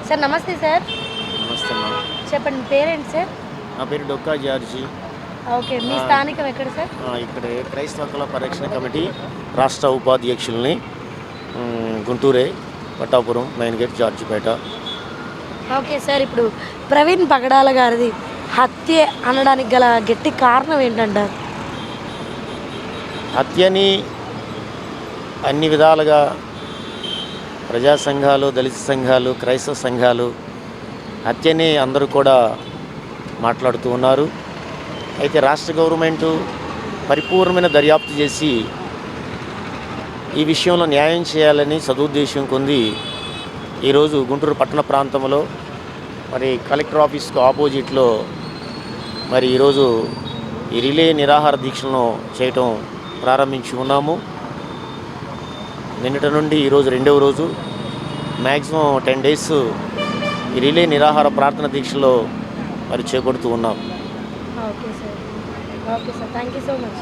Sir నమస్తే sir. నమస్తే అమ్మా. చెప్పండి మీ పేరేంటి సార్? నా పేరు డొక్కా జార్జి. ఓకే. మీ స్థానికం ఎక్కడ సార్? ఇక్కడ క్రైస్తవ కుల పరిరక్షణ కమిటీ రాష్ట్ర ఉపాధ్యక్షుల్ని. గుంటూరే, Pattapuram, main gate, Georgepet. Okay sir. ఇప్పుడు ప్రవీణ్ పగడాల గారిది హత్య అనడానికి గల గట్టి కారణం ఏంటంటారు? హత్యని అన్ని విధాలుగా ప్రజా సంఘాలు, దళిత సంఘాలు, క్రైస్తవ సంఘాలు హత్యని అందరూ కూడా మాట్లాడుతూ ఉన్నారు. అయితే రాష్ట్ర గవర్నమెంటు పరిపూర్ణమైన దర్యాప్తు చేసి ఈ విషయంలో న్యాయం చేయాలని సదుద్దేశం కొంది ఈరోజు గుంటూరు పట్టణ ప్రాంతంలో మరి కలెక్టర్ ఆఫీస్కు ఆపోజిట్లో మరి ఈరోజు ఈ రిలే నిరాహార దీక్షలను చేయటం ప్రారంభించి ఉన్నాము. నిన్నటి నుండి ఈరోజు రెండవ రోజు, మ్యాక్సిమం 10 days ఈ రిలే నిరాహార ప్రార్థన దీక్షలో మరి చేపడుతూ ఉన్నాం. Okay sir. Okay sir. Thank you so much.